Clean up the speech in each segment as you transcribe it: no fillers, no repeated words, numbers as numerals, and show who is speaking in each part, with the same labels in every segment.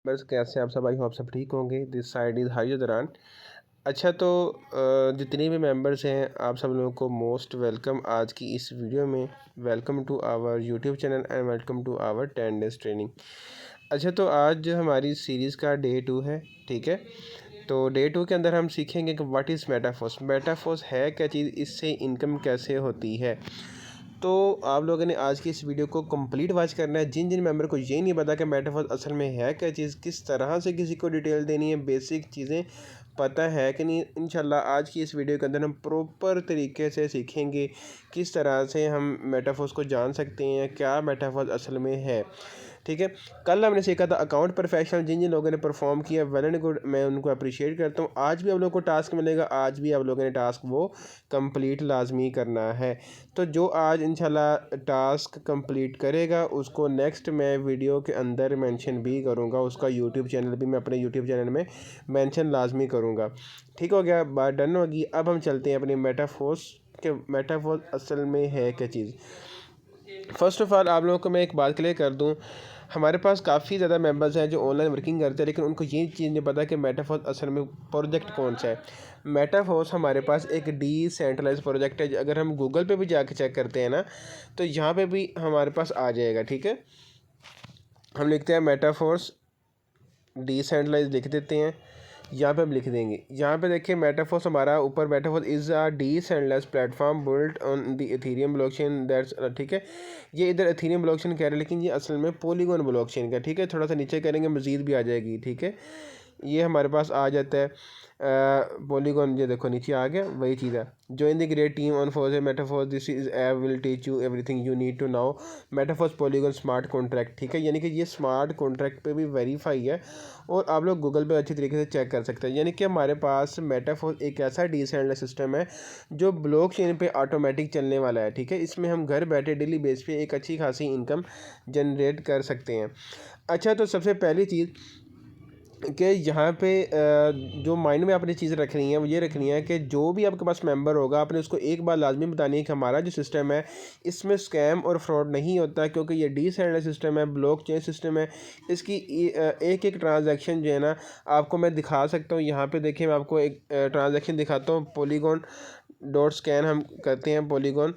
Speaker 1: बस कैसे आप सब? आई होप सब ठीक होंगे। दिस साइड इज़ हाई दरान। अच्छा तो जितने भी मेंबर्स हैं आप सब लोगों को मोस्ट वेलकम आज की इस वीडियो में। Welcome to our YouTube channel and welcome to our 10 days training. अच्छा तो आज हमारी सीरीज़ का डे 2 है, ठीक है। तो डे 2 के अंदर हम सीखेंगे कि व्हाट इज़ मेटाफोर्स। मेटाफोर्स है क्या चीज़, इससे इनकम कैसे होती है। तो आप लोगों ने आज की इस वीडियो को कंप्लीट वॉच करना है। जिन जिन मेंबर को ये नहीं पता कि मेटाफोर्स असल में है क्या चीज़, किस तरह से किसी को डिटेल देनी है, बेसिक चीज़ें पता है कि नहीं, इंशाल्लाह आज की इस वीडियो के अंदर हम प्रॉपर तरीके से सीखेंगे किस तरह से हम मेटाफोर्स को जान सकते हैं, क्या मेटाफोर्स असल में है, ठीक है। कल हमने सीखा था अकाउंट प्रोफेशनल। जिन जिन लोगों ने परफॉर्म किया वेल एंड गुड, मैं उनको अप्रिशिएट करता हूँ। आज भी आप लोगों को टास्क मिलेगा, आज भी आप लोगों ने टास्क वो कंप्लीट लाजमी करना है। तो जो आज इंशाल्लाह टास्क कंप्लीट करेगा उसको नेक्स्ट मैं वीडियो के अंदर मेंशन भी करूँगा, उसका यूट्यूब चैनल भी मैं अपने यूट्यूब चैनल में मेंशन लाजमी करूँगा। ठीक हो गया, बात डन होगी। अब हम चलते हैं अपनी मेटाफोर्स के। मेटाफोर्स असल में है क्या चीज़। फ़र्स्ट ऑफ़ ऑल आप लोगों को मैं एक बात क्लियर कर दूं, हमारे पास काफ़ी ज़्यादा मेंबर्स हैं जो ऑनलाइन वर्किंग करते हैं, लेकिन उनको ये चीज़ नहीं पता कि मेटाफोर्स असल में प्रोजेक्ट कौन सा है। मेटाफोर्स हमारे पास एक डिसेंट्रलाइज प्रोजेक्ट है। अगर हम गूगल पे भी जाके चेक करते हैं ना, तो यहाँ पे भी हमारे पास आ जाएगा, ठीक है। हम लिखते हैं मेटाफोर्स डिसेंट्रलाइज, लिख देते हैं। यहाँ पे हम लिख देंगे, यहाँ पे देखिए मेटाफोर्स हमारा ऊपर, Metaforce is a decentralised platform built on the Ethereum blockchain that's, ठीक है। ये इधर एथेरियम ब्लॉकचेन कह रहे हैं, लेकिन ये असल में पॉलीगॉन ब्लॉकचेन का, ठीक है। थोड़ा सा नीचे करेंगे मज़ीद भी आ जाएगी, ठीक है। ये हमारे पास आ जाता है पॉलीगॉन, ये देखो नीचे आ गया, वही चीज़ है। Join the great team on force Metaforce, this is app will teach you everything you need to know Metaforce Polygon smart contract, ठीक है। यानी कि ये स्मार्ट कॉन्ट्रैक्ट पे भी वेरीफाई है और आप लोग गूगल पे अच्छी तरीके से चेक कर सकते हैं। यानी कि हमारे पास मेटाफोर्स एक ऐसा डिसेंट्रलाइज्ड सिस्टम है जो ब्लॉक चेन पर ऑटोमेटिक चलने वाला है, ठीक है। इसमें हम घर बैठे डेली बेस पे एक अच्छी खासी इनकम जनरेट कर सकते हैं। अच्छा तो सबसे पहली चीज़ कि यहाँ पे जो माइंड में आपने चीज़ रखनी है वो ये रखनी है कि जो भी आपके पास मेंबर होगा आपने उसको एक बार लाजमी बतानी है कि हमारा जो सिस्टम है इसमें स्कैम और फ्रॉड नहीं होता, क्योंकि ये डिसेंट्रलाइज्ड सिस्टम है, ब्लॉक चेन सिस्टम है। इसकी एक एक ट्रांजैक्शन जो है ना आपको मैं दिखा सकता हूँ। यहाँ पे देखिए मैं आपको एक ट्रांजैक्शन दिखाता हूँ। पॉलीगॉन डॉट स्कैन हम करते हैं, पॉलीगॉन,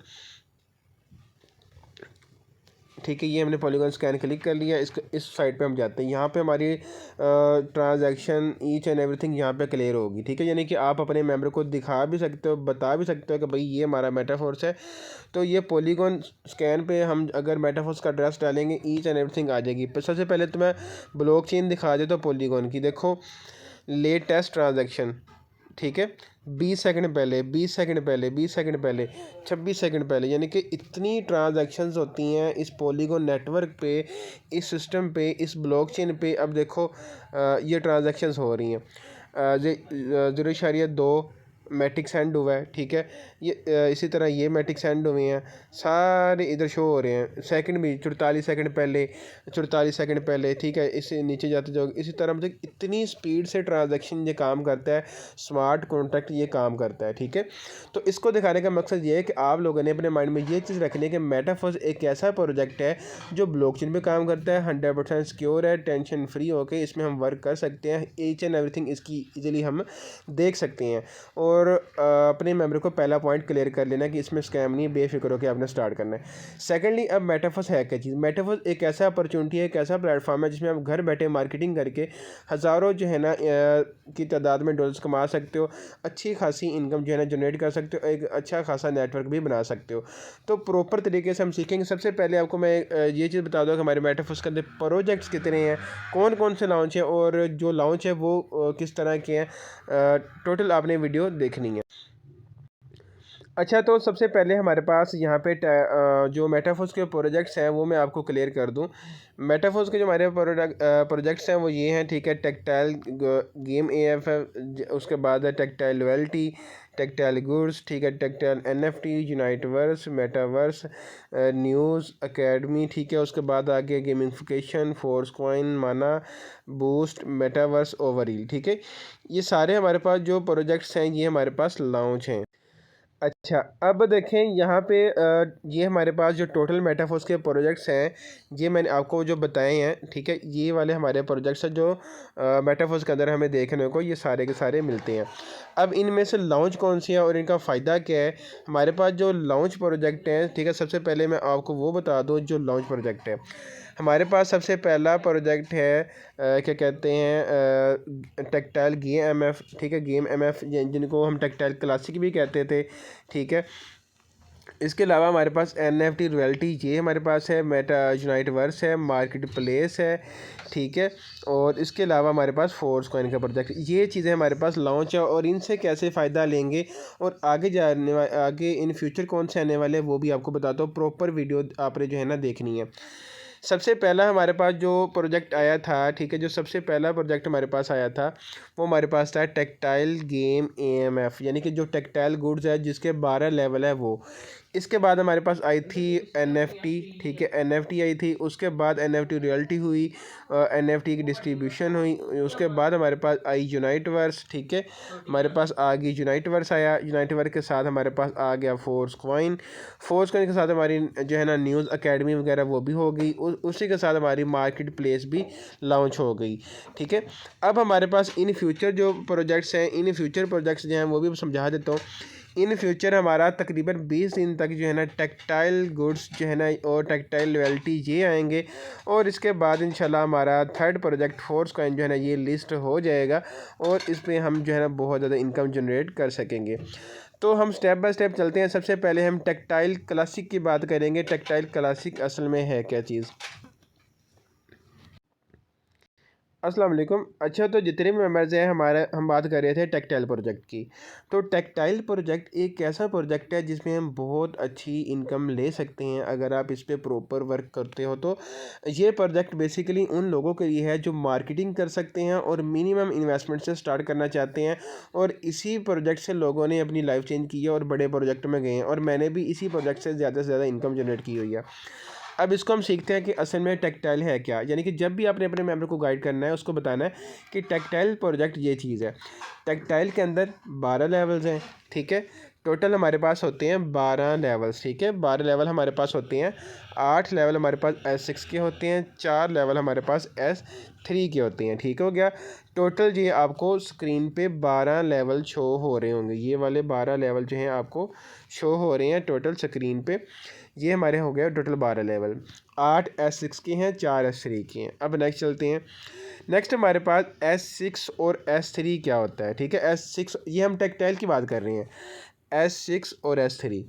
Speaker 1: ठीक है। ये हमने पॉलीगॉन स्कैन क्लिक कर लिया। इस साइट पे हम जाते हैं, यहाँ पे हमारी ट्रांजैक्शन ईच एंड एवरीथिंग यहाँ पे क्लियर होगी, ठीक है। यानी कि आप अपने मेंबर को दिखा भी सकते हो, बता भी सकते हो कि भाई ये हमारा मेटाफोर्स है। तो ये पॉलीगॉन स्कैन पे हम अगर मेटाफोर्स का एड्रेस डालेंगे ईच एंड एवरीथिंग आ जाएगी। पर सबसे पहले तो मैं ब्लॉक चेन दिखा देता हूँ पॉलीगॉन की। देखो लेटेस्ट ट्रांजैक्शन, ठीक है। 20 सेकंड पहले, 20 सेकंड पहले, 20 सेकंड पहले, 26 सेकंड पहले, यानी कि इतनी ट्रांजैक्शंस होती हैं इस पॉलीगॉन नेटवर्क पे, इस सिस्टम पे, इस ब्लॉकचेन पे। अब देखो ये ट्रांजैक्शंस हो रही हैं। 0.2 मैटिक सेंड हुआ है, ठीक है। ये इसी तरह ये मैटिक सेंड हुए हैं, सारे इधर शो हो रहे हैं। सेकंड भी 44 सेकंड पहले, 44 सेकंड पहले, ठीक है। इससे नीचे जाते जाओगे, इसी तरह मतलब इतनी स्पीड से ट्रांजैक्शन ये काम करता है, स्मार्ट कॉन्ट्रैक्ट ये काम करता है, ठीक है। तो इसको दिखाने का मकसद ये है कि आप लोगों ने अपने माइंड में ये चीज़ रखनी है कि मेटाफोर्स एक ऐसा प्रोजेक्ट है जो ब्लॉकचेन पे काम करता है, 100% सिक्योर है, टेंशन फ्री होके इसमें हम वर्क कर सकते हैं। ईच एंड एवरीथिंग इसकी इजीली हम देख सकते हैं। और अपने मेंबर को पहला पॉइंट क्लियर कर लेना कि इसमें स्कैम नहीं, बेफिक्र होकर आपने स्टार्ट करना है। सेकेंडली, अब मेटाफोर्स है क्या चीज़। मेटाफोर्स एक ऐसा अपॉर्चुनिटी है, एक ऐसा प्लेटफॉर्म है जिसमें आप घर बैठे मार्केटिंग करके हज़ारों जो है ना की तादाद में डॉलर्स कमा सकते हो, अच्छी खासी इनकम जो है ना जनरेट कर सकते हो, एक अच्छा खासा नेटवर्क भी बना सकते हो। तो प्रॉपर तरीके से हम सीखेंगे। सबसे पहले आपको मैं ये चीज़ बता दूँ कि हमारे मेटाफोर्स के अंदर प्रोजेक्ट्स कितने हैं, कौन कौन से लॉन्च हैं और जो लॉन्च है वो किस तरह के हैं, टोटल आपने वीडियो देखनी है। अच्छा तो सबसे पहले हमारे पास यहाँ पे जो मेटाफोर्स के प्रोजेक्ट्स हैं वो मैं आपको क्लियर कर दूँ। मेटाफोर्स के जो हमारे प्रोजेक्ट्स हैं वो ये हैं, ठीक है। टेक्टाइल गेम AF है, उसके बाद है टेक्टाइल लॉयल्टी, टेक्टाइल गुड्स, ठीक है। Tactile NFT, Uniteverse, metaverse, news academy, ठीक है। उसके बाद आगे गेमिफिकेशन, फोर्स कॉइन, माना, बूस्ट, मेटावर्स, ओवरील, ठीक है। ये सारे हमारे पास जो प्रोजेक्ट्स हैं ये हमारे पास लॉन्च हैं। अच्छा, अब देखें यहाँ पे ये हमारे पास जो टोटल मेटाफोर्स के प्रोजेक्ट्स हैं, ये मैंने आपको जो बताए हैं, ठीक है। ये वाले हमारे प्रोजेक्ट्स हैं जो मेटाफोर्स के अंदर हमें देखने को ये सारे के सारे मिलते हैं। अब इनमें से लॉन्च कौन सी है और इनका फ़ायदा क्या है। हमारे पास जो लॉन्च प्रोजेक्ट हैं, ठीक है, सबसे पहले मैं आपको वो बता दूँ जो लॉन्च प्रोजेक्ट है। हमारे पास सबसे पहला प्रोजेक्ट है क्या कहते हैं टेक्टाइल गेम एमएफ, ठीक है, गेम एमएफ जिनको हम टेक्टाइल क्लासिक भी कहते थे, ठीक है। इसके अलावा हमारे पास NFT रॉयल्टी ये हमारे पास है, मेटा यूनाइटवर्स है, मार्केट प्लेस है, ठीक है। और इसके अलावा हमारे पास फोर्स कॉइन का प्रोजेक्ट, ये चीज़ें हमारे पास लॉन्च है। और इनसे कैसे फ़ायदा लेंगे और आगे इन फ्यूचर कौन से आने वाले हैं वो भी आपको बताता हूँ। प्रॉपर वीडियो आपने जो है ना देखनी है। सबसे पहला हमारे पास जो प्रोजेक्ट आया था, ठीक है, जो सबसे पहला प्रोजेक्ट हमारे पास आया था वो हमारे पास था टेक्टाइल गेम AMF, यानी कि जो टेक्टाइल गुड्स है जिसके 12 लेवल है वो। इसके बाद हमारे पास आई थी NFT, ठीक है, NFT आई थी। उसके बाद NFT रॉयल्टी हुई, NFT की डिस्ट्रीब्यूशन हुई। उसके बाद हमारे पास आई यूनाइटवर्स, ठीक है, हमारे पास आ गई यूनाइटवर्स आया। यूनाइटवर्स के साथ हमारे पास आ गया फोर्स कॉइन के साथ हमारी जो है ना न्यूज़ अकेडमी वगैरह वो भी हो गई। उसी के साथ हमारी मार्केट प्लेस भी लॉन्च हो गई, ठीक है। अब हमारे पास इन फ्यूचर जो प्रोजेक्ट्स हैं, इन फ्यूचर प्रोजेक्ट्स जो हैं वो भी समझा देता हूँ। इन फ्यूचर हमारा तकरीबन 20 दिन तक जो है ना टेक्टाइल गुड्स जो है ना और टेक्टाइल रॉयल्टी ये आएंगे। और इसके बाद इंशाल्लाह हमारा थर्ड प्रोजेक्ट फोर्स कॉइन जो है ना ये लिस्ट हो जाएगा और इस पर हम जो है ना बहुत ज़्यादा इनकम जनरेट कर सकेंगे। तो हम स्टेप बाय स्टेप चलते हैं। सबसे पहले हम टेक्टाइल क्लासिक की बात करेंगे। टेक्टाइल क्लासिक असल में है क्या चीज़। अस्सलाम वालेकुम। अच्छा, तो जितने भी मेंबर्स हैं हमारे, हम बात कर रहे थे टेक्टाइल प्रोजेक्ट की। तो टेक्टाइल प्रोजेक्ट एक ऐसा प्रोजेक्ट है जिसमें हम बहुत अच्छी इनकम ले सकते हैं अगर आप इस पर प्रॉपर वर्क करते हो। तो ये प्रोजेक्ट बेसिकली उन लोगों के लिए है जो मार्केटिंग कर सकते हैं और मिनिमम इन्वेस्टमेंट से स्टार्ट करना चाहते हैं। और इसी प्रोजेक्ट से लोगों ने अपनी लाइफ चेंज की है और बड़े प्रोजेक्ट में गए हैं। और मैंने भी इसी प्रोजेक्ट से ज़्यादा इनकम जनरेट की हुई है। अब इसको हम सीखते हैं कि असल में टेक्टाइल है क्या। यानी कि जब भी आपने अपने मेंबर को गाइड करना है उसको बताना है कि टेक्टाइल प्रोजेक्ट ये चीज़ है। टेक्टाइल के अंदर 12 लेवल्स हैं, ठीक है। टोटल हमारे पास होते हैं 12 लेवल्स, ठीक है। 12 लेवल हमारे पास होते हैं। 8 लेवल हमारे पास S6 के होते हैं, 4 लेवल हमारे पास S3 के होते हैं, ठीक हो गया। टोटल ये आपको स्क्रीन पे 12 लेवल शो हो रहे होंगे। ये वाले 12 लेवल जो हैं आपको शो हो रहे हैं टोटल स्क्रीन पे। ये हमारे हो गए टोटल 12 लेवल। 8 S6 के हैं, 4 S3 के हैं। अब नेक्स्ट चलते हैं। नेक्स्ट हमारे पास S6 और S3 क्या होता है, ठीक है। S6 ये हम टेक्टाइल की बात कर रहे हैं। S6 और S3।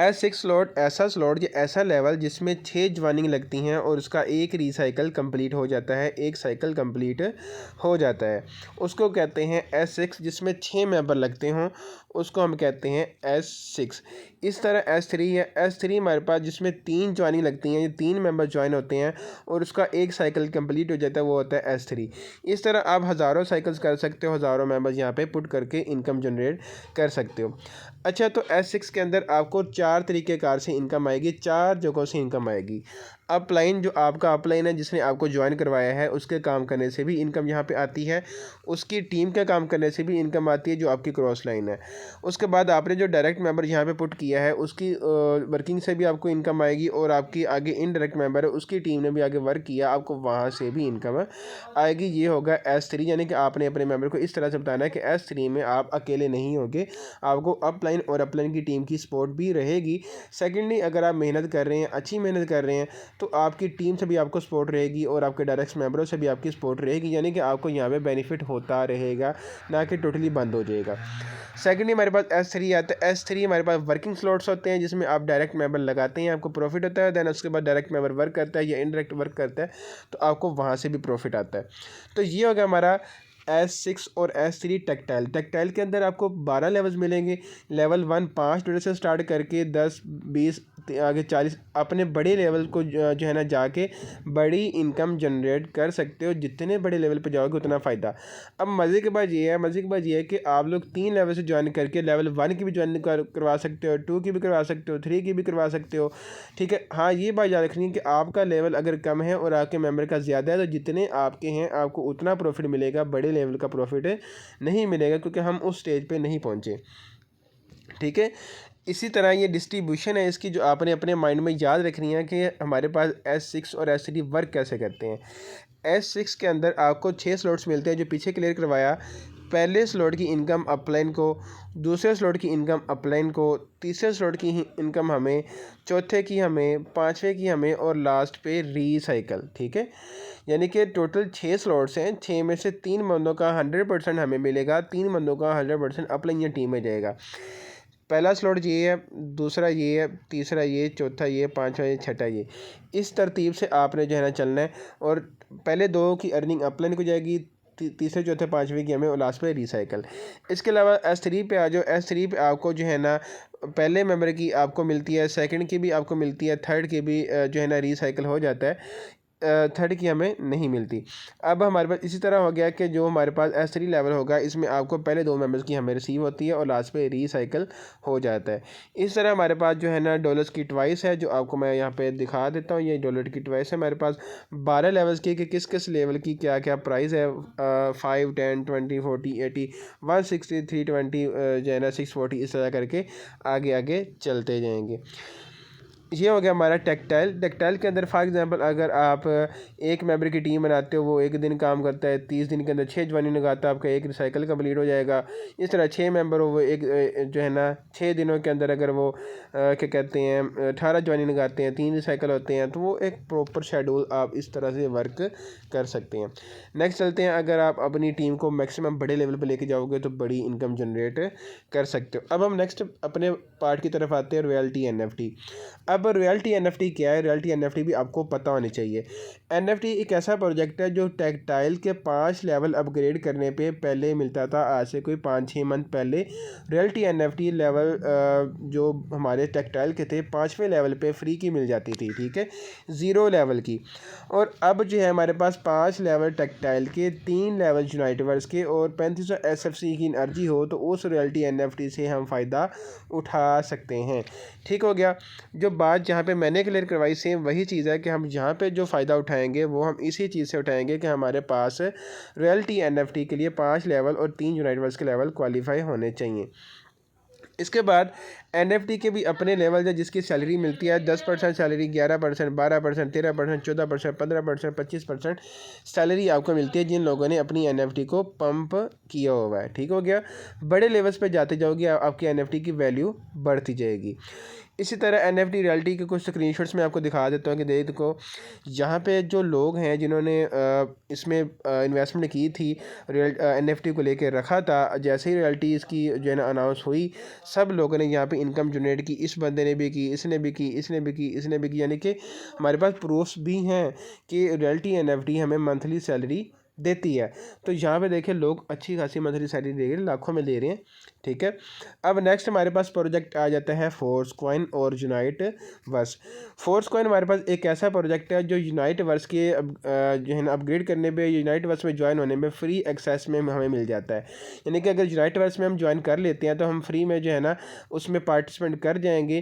Speaker 1: S6 स्लॉट ऐसा स्लॉट या ऐसा लेवल जिसमें 6 ज्वाइनिंग लगती हैं और उसका एक रीसाइकल कंप्लीट हो जाता है, एक साइकिल कंप्लीट हो जाता है, उसको कहते हैं S6। जिसमें 6 मेंबर लगते हों उसको हम कहते हैं S6। इस तरह S3 है। S3 हमारे पास जिसमें 3 ज्वाइनिंग लगती हैं, ये 3 मेंबर ज्वाइन होते हैं और उसका एक साइकिल कंप्लीट हो जाता है, वो होता है S3। इस तरह आप हज़ारों साइकिल्स कर सकते हो, हज़ारों मेंबर्स यहाँ पे पुट करके इनकम जनरेट कर सकते हो। अच्छा, तो S6 के अंदर आपको 4 तरीक़ेकार से इनकम आएगी, 4 जगहों से इनकम आएगी। अपलाइन, जो आपका अपलाइन है जिसने आपको ज्वाइन करवाया है, उसके काम करने से भी इनकम यहाँ पे आती है। उसकी टीम के काम करने से भी इनकम आती है जो आपकी क्रॉस लाइन है। उसके बाद आपने जो डायरेक्ट मेंबर यहाँ पे पुट किया है उसकी वर्किंग से भी आपको इनकम आएगी। और आपकी आगे इनडायरेक्ट मेंबर है उसकी टीम ने भी आगे वर्क किया, आपको वहाँ से भी इनकम आएगी। ये होगा S3। यानी कि आपने अपने मेंबर को इस तरह से बताना है कि S3 में आप अकेले नहीं होगे, आपको अपलाइन और अपलाइन की टीम की सपोर्ट भी रहेगी। सेकेंडली, अगर आप मेहनत कर रहे हैं, अच्छी मेहनत कर रहे हैं, तो आपकी टीम से भी आपको सपोर्ट रहेगी और आपके डायरेक्ट मेंबरों से भी आपकी सपोर्ट रहेगी। यानी कि आपको यहाँ पे बेनिफिट होता रहेगा, ना कि टोटली बंद हो जाएगा। सेकेंडली हमारे पास S3 आता है। S3 हमारे पास वर्किंग स्लॉट्स होते हैं जिसमें आप डायरेक्ट मेंबर लगाते हैं, आपको प्रॉफिट होता है। दैन उसके बाद डायरेक्ट मेंबर वर्क करता है या इनडायरेक्ट वर्क करता है तो आपको वहाँ से भी प्रॉफिट आता है। तो ये हो गया हमारा S6 और S3 टेक्टाइल। टेक्टाइल के अंदर आपको 12 लेवल्स मिलेंगे। लेवल 1 $5 से स्टार्ट करके 10, 20, आगे 40 अपने बड़े लेवल को जो है ना जाके बड़ी इनकम जनरेट कर सकते हो। जितने बड़े लेवल पे जाओगे उतना फ़ायदा। अब मज़े की बात ये है कि आप लोग 3 लेवल से ज्वाइन करके लेवल 1 की भी ज्वाइन करवा सकते हो, 2 की भी करवा सकते हो, 3 की भी करवा सकते हो, ठीक है। हाँ, ये बात याद रखनी है कि आपका लेवल अगर कम है और आपके मेंबर का ज़्यादा है तो जितने आपके हैं आपको उतना प्रॉफिट मिलेगा, बड़े लेवल का प्रॉफिट नहीं मिलेगा क्योंकि हम उस स्टेज पे नहीं पहुँचे, ठीक है। इसी तरह ये डिस्ट्रीब्यूशन है इसकी, जो आपने अपने माइंड में याद रखनी है कि हमारे पास S6 और S3 वर्क कैसे करते हैं। S6 के अंदर आपको 6 स्लॉट्स मिलते हैं, जो पीछे क्लियर करवाया। पहले स्लॉट की इनकम अपलाइन को, दूसरे स्लॉट की इनकम अपलाइन को, तीसरे स्लॉट की इनकम हमें, चौथे की हमें, पाँचवें की हमें, और लास्ट पे रीसाइकल। ठीक है, यानी कि टोटल 6 स्लॉट्स हैं। 6 में से 3 बंदों का 100% हमें मिलेगा, 3 बंदों का 100% अपलाइन या टीम में जाएगा। पहला स्लॉट ये है, दूसरा ये है, तीसरा ये, चौथा ये, पांचवा ये, छठा ये। इस तरतीब से आपने जो है ना चलना है। और पहले 2 की अर्निंग अपलाइन को जाएगी, तीसरे चौथे पाँचवें की हमें, और लास्ट पे रिसाइकल। इसके अलावा S3 पे आ जाओ। S3 पे आपको जो है ना पहले मेंबर की आपको मिलती है, सेकंड की भी आपको मिलती है, थर्ड की भी जो है ना रिसाइकल हो जाता है, थर्ड की हमें नहीं मिलती। अब हमारे पास इसी तरह हो गया कि जो हमारे पास S3 लेवल होगा, इसमें आपको पहले 2 मेंबर्स की हमें रिसीव होती है और लास्ट पे रिसाइकल हो जाता है। इस तरह हमारे पास जो है ना डॉलर्स की ट्वाइस है, जो आपको मैं यहाँ पे दिखा देता हूँ। ये डॉलर की ट्वाइस है हमारे पास 12 लेवल्स की, कि किस किस लेवल की क्या क्या प्राइस है। 5, 10, 20, 40, 80, 160, 320 जो है ना 640, इस तरह करके आगे आगे चलते जाएंगे। ये हो गया हमारा टेक्टाइल। टेक्टाइल के अंदर फॉर एग्जांपल अगर आप एक मेंबर की टीम बनाते हो, वो एक दिन काम करता है, 30 दिन के अंदर 6 ज्वाइनिंग लगाता है, आपका एक रिसाइकल कंप्लीट हो जाएगा। इस तरह 6 मेंबर हो, वो एक जो है ना 6 दिनों के अंदर अगर वो क्या कहते हैं 18 ज्वाइनिंग लगाते हैं, 3 रिसाइकल होते हैं, तो वो एक प्रॉपर शेड्यूल आप इस तरह से वर्क कर सकते हैं। नेक्स्ट चलते हैं, अगर आप अपनी टीम को मैक्सिमम बड़े लेवल पर लेके जाओगे तो बड़ी इनकम जनरेट कर सकते हो। अब हम नेक्स्ट अपने पार्ट की तरफ आते हैं, रॉयल्टी NFT। अब रॉयल्टी NFT क्या है? रॉयल्टी NFT भी आपको पता होनी चाहिए। NFT एक ऐसा प्रोजेक्ट है जो टेक्टाइल के 5 लेवल अपग्रेड करने पे पहले मिलता था, आज से कोई 5-6 मंथ पहले। रॉयल्टी NFT लेवल जो हमारे टेक्टाइल के थे 5वें लेवल पे फ्री की मिल जाती थी, ठीक है, 0 लेवल की। और अब जो है हमारे पास 5 लेवल टेक्टाइल के, 3 लेवल यूनाइटवर्स के, और 3500 SFC की एनर्जी हो तो उस रॉयल्टी NFT से हम फ़ायदा उठा सकते हैं। ठीक हो गया। जो बात जहाँ पे मैंने क्लियर करवाई, सेम वही चीज़ है कि हम जहाँ पे जो फ़ायदा उठाएंगे वो हम इसी चीज़ से उठाएंगे कि हमारे पास रॉयल्टी NFT के लिए 5 लेवल और 3 यूनाइटवर्स के लेवल क्वालिफाई होने चाहिए। इसके बाद NFT के भी अपने लेवल है, जिसकी सैलरी मिलती है 10% सैलरी, 11%, 12%, 13%, 14%, 15%, 25% सैलरी आपको मिलती है जिन लोगों ने अपनी NFT को पंप किया हुआ है। ठीक हो गया। बड़े लेवल्स पे जाते जाओगे आपकी NFT की वैल्यू बढ़ती जाएगी। इसी तरह NFT रियलिटी के कुछ स्क्रीनशॉट्स मैं आपको दिखा देता हूँ कि देखो यहाँ पे जो लोग हैं जिन्होंने इसमें इन्वेस्टमेंट की थी, NFT को लेकर रखा था, जैसे ही रियलिटी इसकी जो है ना अनाउंस हुई, सब लोगों ने यहाँ पे इनकम जनरेट की। इस बंदे ने भी की, इसने भी की, इसने भी की, इसने भी की, यानी कि हमारे पास प्रूफ्स भी हैं कि रियलिटी NFT हमें मंथली सैलरी देती है। तो यहाँ पे देखिए लोग अच्छी खासी मंथली सैलरी दे रहे हैं, लाखों में दे रहे हैं। ठीक है। अब नेक्स्ट हमारे पास प्रोजेक्ट आ जाता है फोर्स कॉइन और यूनाइट वर्स। फोर्स कॉइन हमारे पास एक ऐसा प्रोजेक्ट है जो यूनाइट वर्स के जो है ना अपग्रेड करने पे, यूनाइट वर्स में ज्वाइन होने में फ्री एक्सेस में हमें मिल जाता है। यानी कि अगर यूनाइट वर्स में हम ज्वाइन कर लेते हैं तो हम फ्री में जो है ना उसमें पार्टिसिपेंट कर जाएंगे।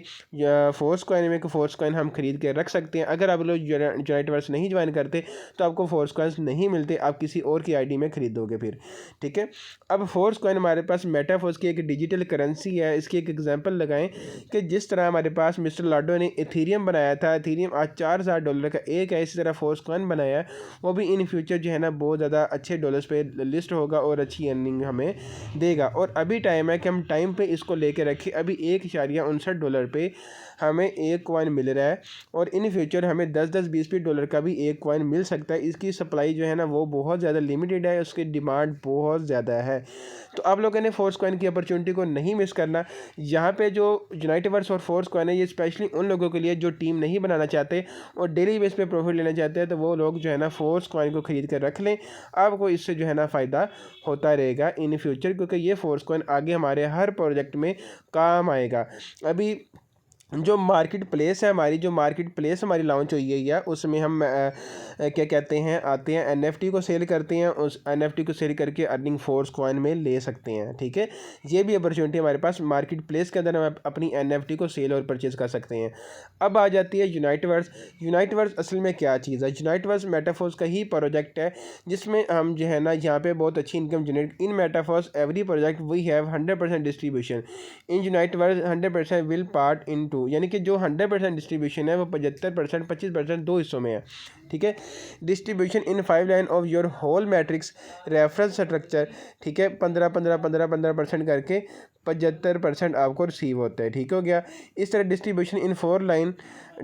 Speaker 1: फोर्स कॉइन में फोर्स कॉइन हम खरीद के रख सकते हैं। अगर आप लोग यूनाइट वर्स नहीं ज्वाइन करते तो आपको फोर्स कॉइन्स नहीं मिलते, आप किसी और की ID में खरीदोगे फिर। ठीक है। अब फोर्स कॉइन हमारे पास मेटाफोर्स की एक डिजिटल करेंसी है। इसकी एक एग्जांपल लगाएं कि जिस तरह हमारे पास मिस्टर लाडो ने इथेरियम बनाया था, इथेरियम आज $4000 का एक है, इसी तरह फोर्स कॉइन बनाया है, वो भी इन फ्यूचर जो है ना बहुत ज़्यादा अच्छे डॉलर्स पे लिस्ट होगा और अच्छी अर्निंग हमें देगा। और अभी टाइम है कि हम टाइम पे इसको लेके रखें। अभी $1.59 पे हमें एक कॉइन मिल रहा है, और इन फ्यूचर हमें 10-10, 20-20 डॉलर का भी एक कॉइन मिल सकता है। इसकी सप्लाई जो है ना वो बहुत ज़्यादा लिमिटेड है, उसकी डिमांड बहुत ज़्यादा है। तो आप लोगों ने फोर्स कॉइन की अपॉर्चुनिटी को नहीं मिस करना। यहाँ पे जो यूनाइटवर्स और फोर्स कॉइन है, ये स्पेशली उन लोगों के लिए जो टीम नहीं बनाना चाहते और डेली बेस पे प्रॉफिट लेना चाहते हैं, तो वो लोग जो है ना फोर्स कॉइन को ख़रीद कर रख लें। आपको इससे जो है ना फ़ायदा होता रहेगा इन फ्यूचर, क्योंकि ये फोर्स कॉइन आगे हमारे हर प्रोजेक्ट में काम आएगा। अभी जो मार्केट प्लेस है हमारी, जो मार्केट प्लेस हमारी लॉन्च हुई है उसमें हम क्या कहते हैं आते हैं एनएफटी को सेल करते हैं, उस एनएफटी को सेल करके अर्निंग फोर्स कॉइन में ले सकते हैं। ठीक है, ये भी अपॉर्चुनिटी हमारे पास मार्केट प्लेस के अंदर हम अपनी एनएफटी को सेल और परचेज़ कर सकते हैं। अब आ जाती है यूनाइटवर्स। यूनाइटवर्स असल में क्या चीज़ है? यूनाइटवर्स मेटाफोर्स का ही प्रोजेक्ट है जिसमें हम जो है ना यहाँ पे बहुत अच्छी income generate in Metaforce every project we have 100% distribution in Uniteverse 100% will part in two, यानी कि जो 100% डिस्ट्रीब्यूशन है वो 75% 25% दो हिस्सों में है। ठीक है, distribution in 5 line of your whole matrix reference structure. ठीक है, 15-15-15-15% करके 75% आपको रिसीव होता है। ठीक हो गया। इस तरह distribution in 4 line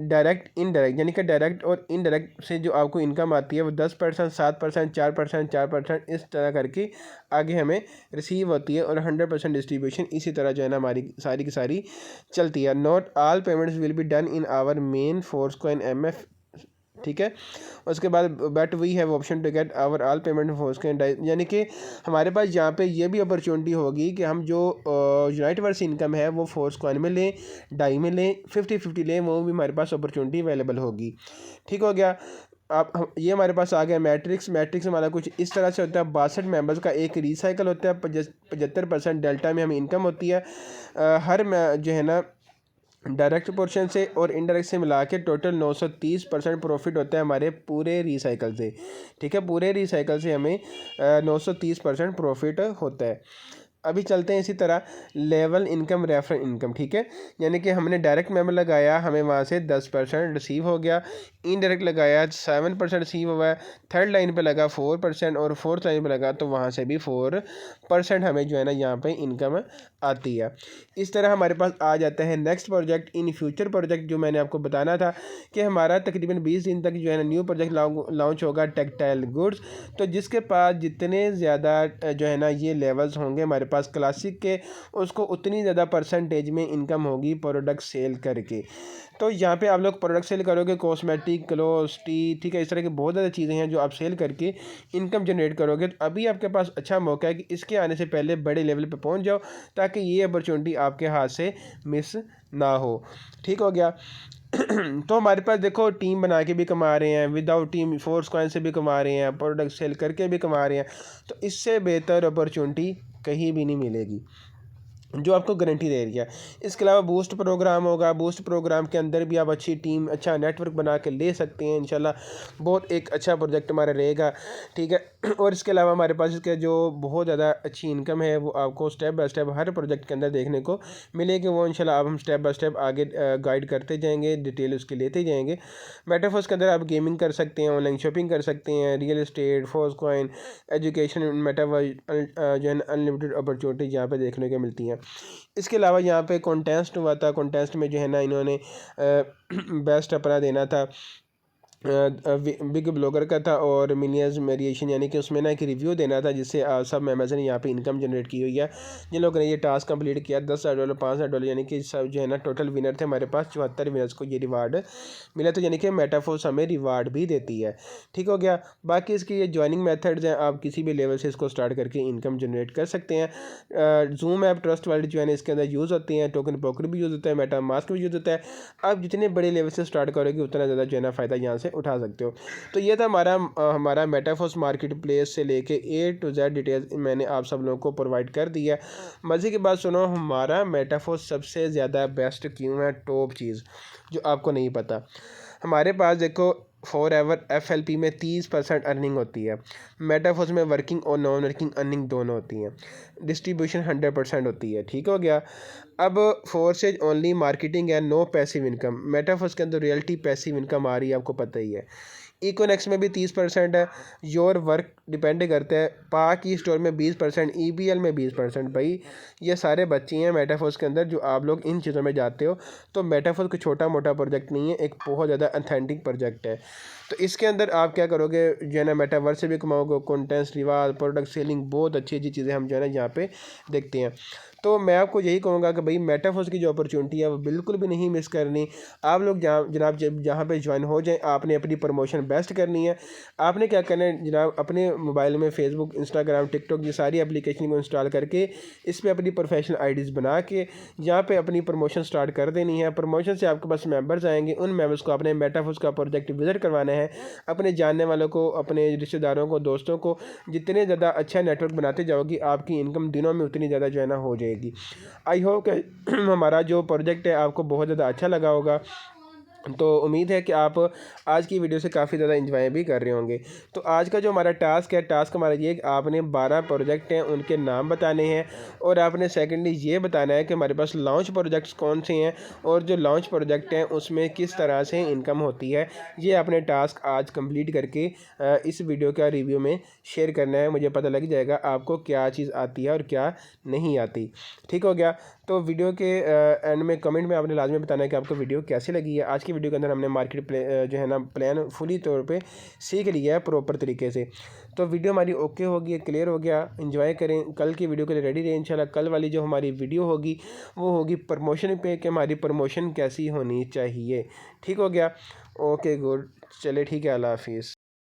Speaker 1: direct indirect, यानी कि डायरेक्ट और इनडायरेक्ट से जो आपको इनकम आती है वो 10%, 7%, 4%, 4%, इस तरह करके आगे हमें रिसीव होती है। और 100% डिस्ट्रीब्यूशन इसी तरह जो है ना हमारी सारी की सारी चलती है। Not all payments will be done in our main force coin MF. ठीक है, उसके बाद but we have option to get our all payment force coin, यानी कि हमारे पास यहाँ पे ये भी अपॉर्चुनिटी होगी कि हम जो यूनाइटवर्स इनकम है वो फोर्स कॉइन में लें, डाई में लें, 50-50 लें, वो भी हमारे पास अपॉर्चुनिटी अवेलेबल होगी। ठीक हो गया। आप ये हमारे पास आ गया मैट्रिक्स। मैट्रिक्स हमारा कुछ इस तरह से होता है, 62 मेंबर्स का एक रिसाइकल होता है, 75% डेल्टा में हमें इनकम होती है। हर जो है ना डायरेक्ट पोर्शन से और इनडायरेक्ट से मिला के टोटल 930% प्रॉफिट होता है हमारे पूरे रिसाइकल से। ठीक है, पूरे रिसाइकल से हमें 930% प्रॉफिट होता है। अभी चलते हैं इसी तरह लेवल इनकम, रेफरल इनकम। ठीक है, यानी कि हमने डायरेक्ट मेंबर लगाया, हमें वहाँ से 10% रिसीव हो गया। इनडायरेक्ट लगाया 7% रिसीव हुआ है। थर्ड लाइन पे लगा 4% और फोर्थ लाइन पे लगा तो वहाँ से भी 4% हमें जो है ना यहाँ पे इनकम आती है। इस तरह हमारे पास आ जाता है next project in future project, जो मैंने आपको बताना था कि हमारा तकरीबन 20 दिन तक जो है ना न्यू प्रोजेक्ट लॉन्च होगा टेक्सटाइल गुड्स। तो जिसके पास जितने ज़्यादा जो है ना ये लेवल्स होंगे हमारे पास क्लासिक के, उसको उतनी ज़्यादा परसेंटेज में इनकम होगी प्रोडक्ट सेल करके। तो यहाँ पे आप लोग प्रोडक्ट सेल करोगे, कॉस्मेटिक, क्लोथ्स, टी, ठीक है, इस तरह की बहुत ज़्यादा चीज़ें हैं जो आप सेल करके इनकम जनरेट करोगे। तो अभी आपके पास अच्छा मौका है कि इसके आने से पहले बड़े लेवल पे पहुँच जाओ ताकि ये अपॉर्चुनिटी आपके हाथ से मिस ना हो। ठीक हो गया। तो हमारे पास देखो टीम बना के भी कमा रहे हैं, विदाउट टीम फोर्स कॉइन से भी कमा रहे हैं, प्रोडक्ट सेल करके भी कमा रहे हैं। तो इससे बेहतर अपॉर्चुनिटी कहीं भी नहीं मिलेगी जो आपको गारंटी दे रही है। इसके अलावा बूस्ट प्रोग्राम होगा, बूस्ट प्रोग्राम के अंदर भी आप अच्छी टीम, अच्छा नेटवर्क बना के ले सकते हैं। इंशाल्लाह बहुत एक अच्छा प्रोजेक्ट हमारा रहेगा। ठीक है, और इसके अलावा हमारे पास इसके जो बहुत ज़्यादा अच्छी इनकम है वो आपको step by step her project के अंदर देखने को मिलेगी। वो इंशाल्लाह अब हम स्टेप बाय स्टेप आगे गाइड करते जाएंगे, डिटेल उसके लेते जाएंगे। मेटाफोर्स के अंदर आप गेमिंग कर सकते हैं, ऑनलाइन शॉपिंग कर सकते हैं, real estate, force coin, education, metaverse, जो है अनलिमिटेड अपॉर्चुनिटीज यहाँ पे देखने को मिलती हैं। इसके अलावा यहाँ पे कॉन्टेस्ट हुआ था, कॉन्टेस्ट में जो है ना इन्होंने बेस्ट अपना देना था, बिग ब्लॉगर का था और मिलियंस वेरिएशन, यानी कि उसमें ना एक रिव्यू देना था जिससे सब मेंबर्स ने यहाँ पे इनकम जनरेट की हुई है। जिन लोगों ने ये टास्क कंप्लीट किया $10,000, $5,000, यानी कि सब जो है ना टोटल विनर थे हमारे पास 74 विनर्स को ये रिवार्ड मिला। तो यानी कि मेटाफोर्स हमें रिवार्ड भी देती है। ठीक हो गया। बाकी इसकी ये ज्वाइनिंग मेथड्स हैं, आप किसी भी लेवल से इसको स्टार्ट करके इनकम जनरेट कर सकते हैं। जूम ऐप ट्रस्ट वाली जो है इसके अंदर यूज़ होती हैं, टोकन पोकर भी यूज़ होता है, मेटा मास्क भी यूज़ होता है। आप जितने बड़े लेवल से स्टार्ट करोगे उतना ज़्यादा जो है ना फ़ायदा यहाँ से उठा सकते हो। तो ये था हमारा मेटाफोर्स मार्केट प्लेस से लेके A to Z डिटेल्स मैंने आप सब लोगों को प्रोवाइड कर दिया। मज़े की बात सुनो, हमारा मेटाफोर्स सबसे ज़्यादा बेस्ट क्यों है, टॉप चीज़ जो आपको नहीं पता। हमारे पास देखो फॉरएवर FLP में 30% अर्निंग होती है, मेटाफोर्स में वर्किंग और नॉन वर्किंग अर्निंग दोनों होती हैं, डिस्ट्रीब्यूशन 100% होती है। ठीक हो गया। अब फोर्सेज ओनली मार्केटिंग है, नो पैसिव इनकम। मेटाफोर्स के अंदर रियलिटी पैसिव इनकम आ रही है, आपको पता ही है। इकोनेक्स में भी 30% है, योर वर्क डिपेंड करता है। पाक ई स्टोर में 20%, EBL में 20%। भाई ये सारे बच्चे हैं मेटाफोर्स के अंदर जो आप लोग इन चीज़ों में जाते हो। तो मेटाफोर्स कोई छोटा मोटा प्रोजेक्ट नहीं है, एक बहुत ज़्यादा ऑथेंटिक प्रोजेक्ट है। तो इसके अंदर आप क्या करोगे जो है ना, मेटावर्स से भी कमाओगे, कंटेंट्स, रिवाज, प्रोडक्ट सेलिंग, बहुत अच्छी अच्छी चीज़ें हम जो है ना यहाँ पे देखते हैं। तो मैं आपको यही कहूँगा कि भाई मेटावर्स की जो अपॉर्चुनिटी है वो बिल्कुल भी नहीं मिस करनी। आप लोग जहाँ पे ज्वाइन हो जाएं, आपने अपनी प्रमोशन बेस्ट करनी है। आपने क्या करना है जनाब, अपने मोबाइल में फेसबुक, इंस्टाग्राम, टिकटॉक ये सारी एप्लीकेशन को इंस्टॉल करके इस पर अपनी प्रोफेशनल आईडीज़ बना के यहाँ पे अपनी प्रमोशन स्टार्ट कर देनी है। प्रमोशन से आपके पास मेंबर्स आएंगे, उन मेंबर्स को अपने मेटावर्स का प्रोजेक्ट विजिट करवाना है, अपने जानने वालों को, अपने रिश्तेदारों को, दोस्तों को। जितने ज़्यादा अच्छा नेटवर्क बनाते जाओगी, आपकी इनकम दिनों में उतनी ज़्यादा जो है ना हो जाएगी। आई होप कि हमारा जो प्रोजेक्ट है आपको बहुत ज़्यादा अच्छा लगा होगा। तो उम्मीद है कि आप आज की वीडियो से काफ़ी ज़्यादा इंजॉय भी कर रहे होंगे। तो आज का जो हमारा टास्क है, टास्क हमारा ये कि आपने 12 प्रोजेक्ट हैं उनके नाम बताने हैं, और आपने सेकेंडली ये बताना है कि हमारे पास लॉन्च प्रोजेक्ट्स कौन से हैं, और जो लॉन्च प्रोजेक्ट हैं उसमें किस तरह से इनकम होती है। ये आपने टास्क आज कंप्लीट करके इस वीडियो का रिव्यू में शेयर करना है। मुझे पता लग जाएगा आपको क्या चीज़ आती है और क्या नहीं आती। ठीक हो गया। तो वीडियो के एंड में कमेंट में आपने लाजमी बताना है कि आपको वीडियो कैसी लगी है। आज की वीडियो के अंदर हमने मार्केट जो है ना प्लान फुली तौर पे सीख लिया है प्रॉपर तरीके से। तो वीडियो हमारी ओके होगी, क्लियर हो गया। एंजॉय करें, कल की वीडियो के लिए रेडी रहें इंशाल्लाह। कल वाली जो हमारी वीडियो होगी वो होगी प्रमोशन पे, कि हमारी प्रमोशन कैसी होनी चाहिए। ठीक हो गया। ओके गुड, चले ठीक है, अल्लाह हाफिज़।